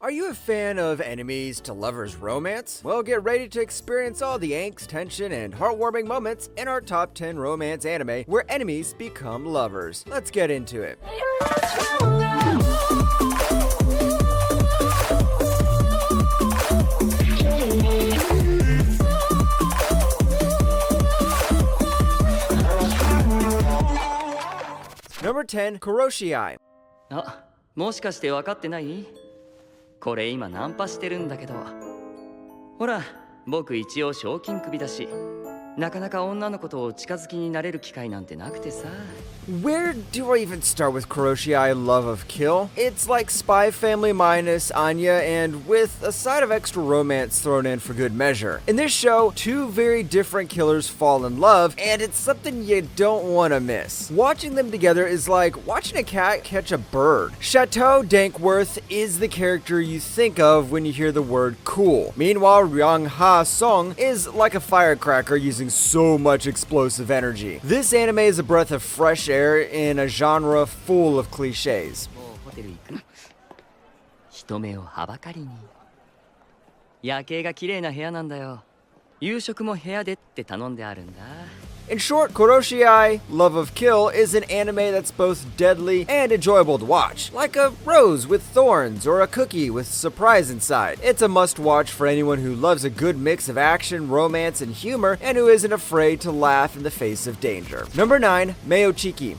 Are you a fan of enemies to lovers romance? Well, get ready to experience all the angst, tension, and heartwarming moments in our top 10 romance anime where enemies become lovers. Let's get into it. Number 10, Kuroshii. あ、もしかして分かってない？これ今ナンパしてるんだけど。ほら、僕一応賞金首だし、なかなか女の子と近づきになれる機会なんてなくてさ。Where do I even start with Kuroshii Love of Kill? It's like Spy Family minus Anya and with a side of extra romance thrown in for good measure. In this show, two very different killers fall in love, and it's something you don't want to miss. Watching them together is like watching a cat catch a bird. Chateau Dankworth is the character you think of when you hear the word cool. Meanwhile, Ryung Ha Song is like a firecracker using so much explosive energy. This anime is a breath of fresh air in a genre full of cliches. ホテル行く？人目をはばかりに。夜景が綺麗な部屋なんだよ。夕食も部屋でって頼んであるんだ。In short, Kuroshii Love of Kill is an anime that's both deadly and enjoyable to watch, like a rose with thorns or a cookie with surprise inside. It's a must-watch for anyone who loves a good mix of action, romance, and humor, and who isn't afraid to laugh in the face of danger. Number 9, Meochiki.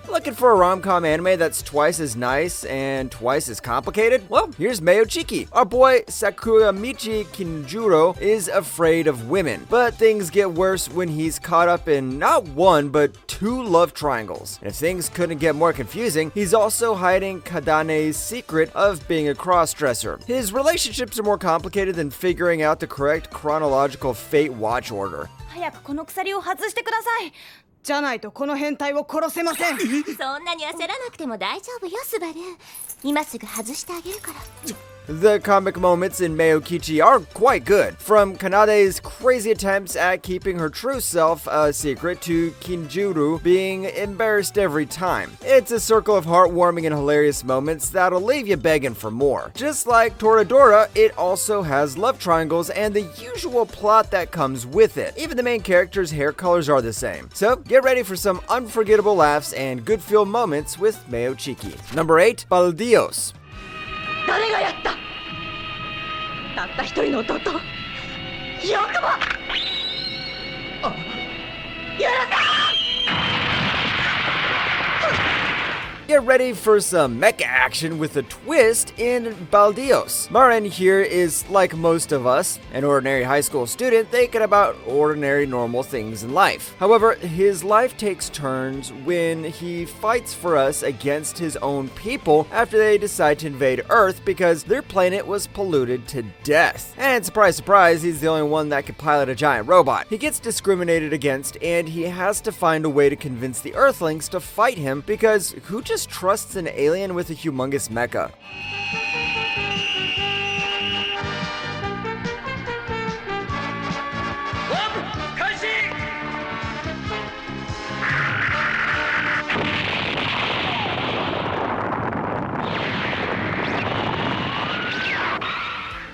Looking for a rom-com anime that's twice as nice and twice as complicated? Well, here's Meochiki. Our boy Sakura-michi Kinjuro is afraid of women, but things get worse when he's caught up in not one, but two love triangles. And if things couldn't get more confusing, he's also hiding Kadane's secret of being a cross-dresser. His relationships are more complicated than figuring out the correct chronological fate watch order. 早くこの鎖を外してください。じゃないとこの変態を殺せません。そんなに焦らなくても大丈夫よ、スバル。今すぐ外してあげるから。The comic moments in Meokichi are quite good, from Kanade's crazy attempts at keeping her true self a secret to Kinjuru being embarrassed every time. It's a circle of heartwarming and hilarious moments that'll leave you begging for more. Just like Toradora, it also has love triangles and the usual plot that comes with it. Even the main character's hair colors are the same. So get ready for some unforgettable laughs and good feel moments with Meochiki. Number 8, Baldios. 誰がやった？たった一人の弟。よくも。許せ！ Get ready for some mecha action with a twist in Baldios. Maren here is like most of us, an ordinary high school student thinking about ordinary normal things in life. However, his life takes turns when he fights for us against his own people after they decide to invade Earth because their planet was polluted to death. And surprise, surprise, he's the only one that can pilot a giant robot. He gets discriminated against and he has to find a way to convince the Earthlings to fight him because who just trusts an alien with a humongous mecha?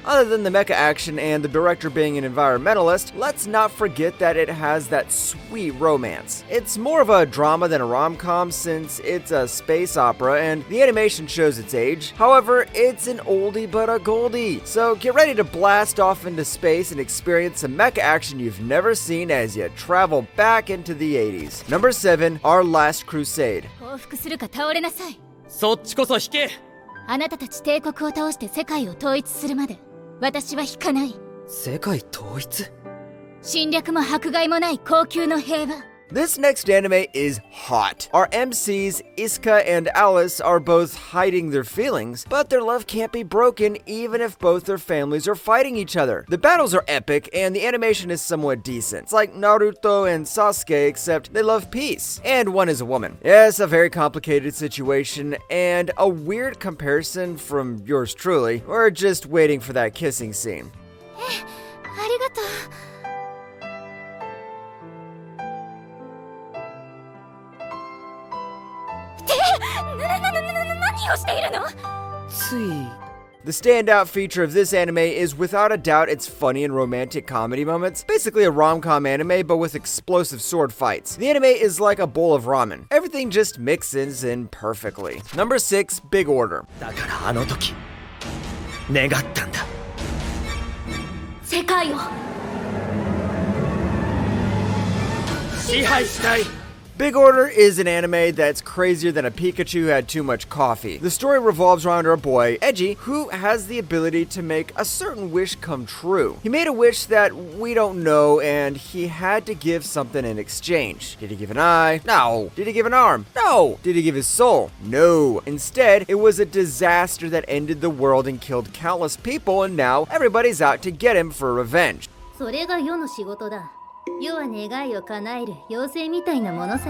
Other than the mecha action and the director being an environmentalist, let's not forget that it has that sweet romance. It's more of a drama than a rom-com since it's a space opera and the animation shows its age. However, it's an oldie but a goldie. So get ready to blast off into space and experience some mecha action you've never seen as you travel back into the 80s. Number 7, Our Last Crusade. 報復するか倒れなさい。そっちこそ引け。あなたたち帝国を倒して世界を統一するまで。私は引かない。世界統一？侵略も迫害もない高級の平和。 This next anime is hot. Our MCs, Iska and Alice, are both hiding their feelings, but their love can't be broken even if both their families are fighting each other. The battles are epic, and the animation is somewhat decent. It's like Naruto and Sasuke, except they love peace, and one is a woman. Yes, a very complicated situation, and a weird comparison from yours truly. We're just waiting for that kissing scene. ありがとう。何をしているの？The standout feature of this anime is without a doubt its funny and romantic comedy moments. Basically a rom-com anime, but with explosive sword fights. The anime is like a bowl of ramen. Everything just mixes in perfectly. Number 6, Big Order. だからあの時願ったんだ。世界を支配したい。 Big Order is an anime that's crazier than a Pikachu who had too much coffee. The story revolves around our boy, Eiji, who has the ability to make a certain wish come true. He made a wish that we don't know, and he had to give something in exchange. Did he give an eye? No. Did he give an arm? No. Did he give his soul? No. Instead, it was a disaster that ended the world and killed countless people, and now everybody's out to get him for revenge. それが世の仕事だ。世は願いを叶える妖精みたいなものさ。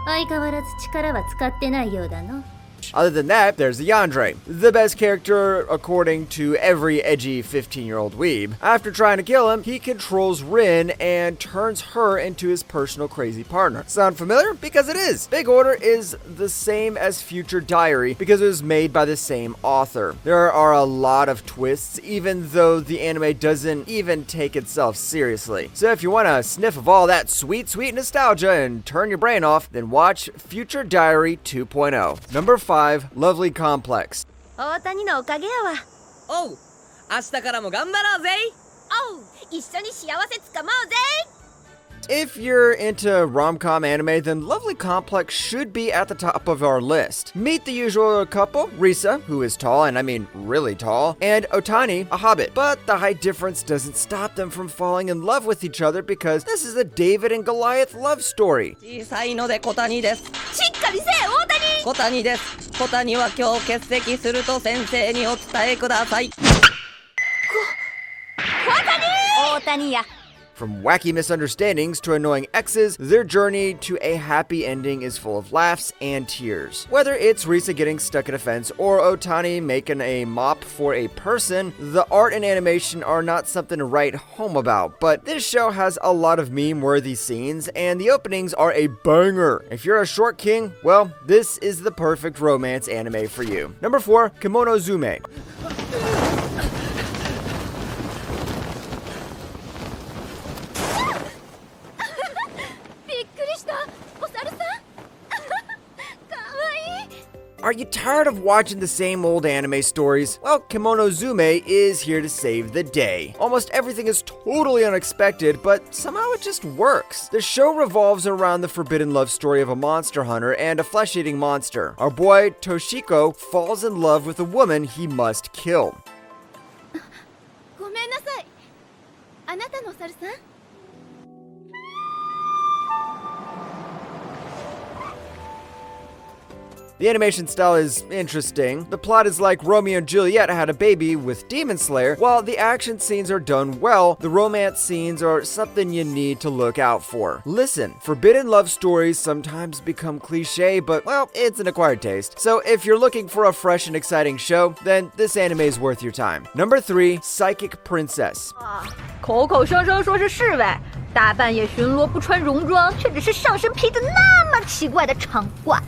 相変わらず力は使ってないようだの。 Other than that, there's the Yandere, the best character according to every edgy 15-year-old weeb. After trying to kill him, he controls Rin and turns her into his personal crazy partner. Sound familiar? Because it is. Big Order is the same as Future Diary because it was made by the same author. There are a lot of twists, even though the anime doesn't even take itself seriously. So if you want to sniff of all that sweet, sweet nostalgia and turn your brain off, then watch Future Diary 2.0. Number 5, Lovely Complex. 大谷のおかげやわ。おう、明日からも頑張ろうぜ。おう、一緒に幸せつかもうぜ。 If you're into rom-com anime, then Lovely Complex should be at the top of our list. Meet the usual couple, Risa, who is tall, and I mean really tall, and Otani, a hobbit. But the height difference doesn't stop them from falling in love with each other because this is a David and Goliath love story. 小さいので小谷です。しっかりせえ、大谷。小谷です。小谷は今日欠席すると先生にお伝えください。大谷や。 From wacky misunderstandings to annoying exes, their journey to a happy ending is full of laughs and tears. Whether it's Risa getting stuck in a fence or Otani making a mop for a person, the art and animation are not something to write home about, but this show has a lot of meme-worthy scenes, and the openings are a banger. If you're a short king, well, this is the perfect romance anime for you. Number 4, Kimono Zume. Are you tired of watching the same old anime stories? Well, Kimono Zume is here to save the day. Almost everything is totally unexpected, but somehow it just works. The show revolves around the forbidden love story of a monster hunter and a flesh-eating monster. Our boy, Toshiko, falls in love with a woman he must kill. ごめんなさい。あなたのお猿さん？ The animation style is interesting. The plot is like Romeo and Juliet had a baby with Demon Slayer. While the action scenes are done well, the romance scenes are something you need to look out for. Listen, forbidden love stories sometimes become cliche, but well, it's an acquired taste. So if you're looking for a fresh and exciting show, then this anime is worth your time. Number 3, Psychic Princess. 口口声声说是侍卫，大半夜巡逻不穿戎装，却只是上身披着那么奇怪的长褂。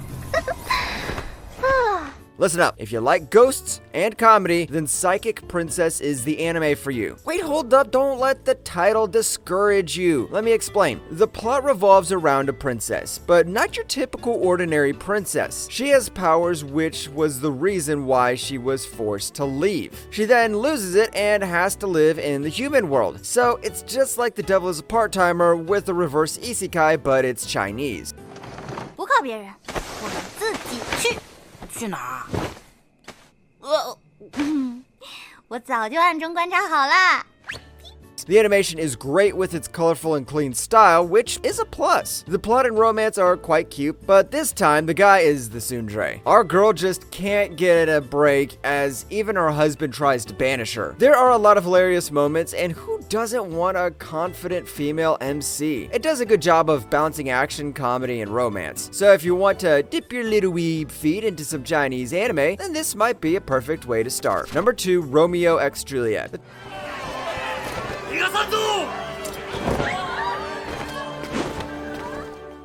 Listen up, if you like ghosts and comedy, then Psychic Princess is the anime for you. Wait, hold up, don't let the title discourage you. Let me explain. The plot revolves around a princess, but not your typical ordinary princess. She has powers, which was the reason why she was forced to leave. She then loses it and has to live in the human world. So it's just like The Devil is a Part-Timer with a reverse isekai, but it's Chinese. 不靠别人，我们自己去。去哪儿？我早就暗中观察好了。 The animation is great with its colorful and clean style, which is a plus. The plot and romance are quite cute, but this time the guy is the tsundere. Our girl just can't get a break as even her husband tries to banish her. There are a lot of hilarious moments, and who doesn't want a confident female MC? It does a good job of balancing action, comedy, and romance. So if you want to dip your little weeb feet into some Chinese anime, then this might be a perfect way to start. Number 2, Romeo x Juliet.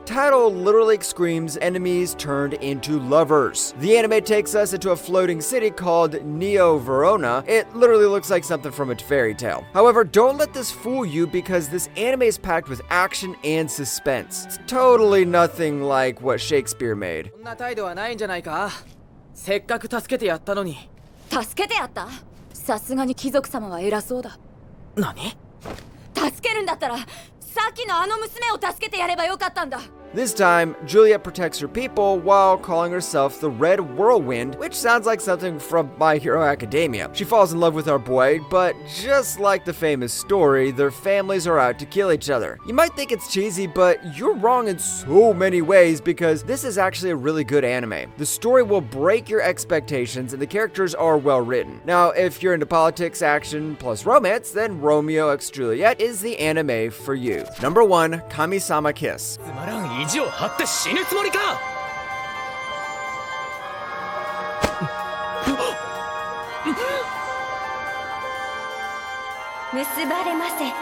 title literally screams enemies turned into lovers. The anime takes us into a floating city called Neo Verona. It literally looks like something from a fairy tale. However, don't let this fool you because this anime is packed with action and suspense. It's totally nothing like what Shakespeare made. そんな態度はないんじゃないか。せっかく助けてやったのに。助けてやった？さすがに貴族様は偉そうだ。何？助けるんだったら、さっきのあの娘を助けてやればよかったんだ。 This time, Juliet protects her people while calling herself the Red Whirlwind, which sounds like something from My Hero Academia. She falls in love with our boy, but just like the famous story, their families are out to kill each other. You might think it's cheesy, but you're wrong in so many ways because this is actually a really good anime. The story will break your expectations and the characters are well written. Now, if you're into politics, action, plus romance, then Romeo x Juliet is the anime for you. Number 1, Kami-sama Kiss. つまらん意地を張って死ぬつもりか。 結ばれませ。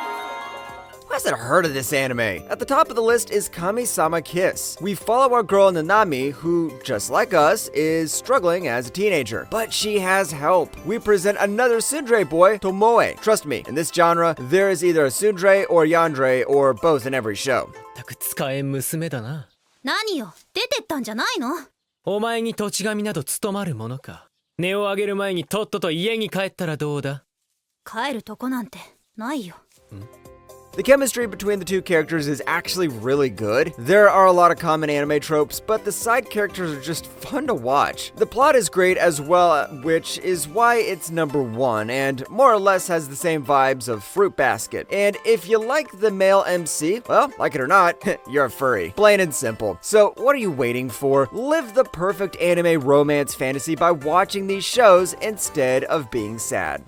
Who hasn't heard of this anime? At the top of the list is Kami-sama Kiss. We follow our girl Nanami, who, just like us, is struggling as a teenager. But she has help. We present another tsundere boy, Tomoe. Trust me, in this genre, there is either a tsundere or yandere or both in every show. たく使えん娘だな。何よ、出てったんじゃないの？お前に土地神など務まるものか。値を上げる前にとっとと家に帰ったらどうだ。帰るとこなんてないよ。The chemistry between the two characters is actually really good. There are a lot of common anime tropes, but the side characters are just fun to watch. The plot is great as well, which is why it's number 1, and more or less has the same vibes of Fruit Basket. And if you like the male MC, well, like it or not, you're a furry. Plain and simple. So what are you waiting for? Live the perfect anime romance fantasy by watching these shows instead of being sad.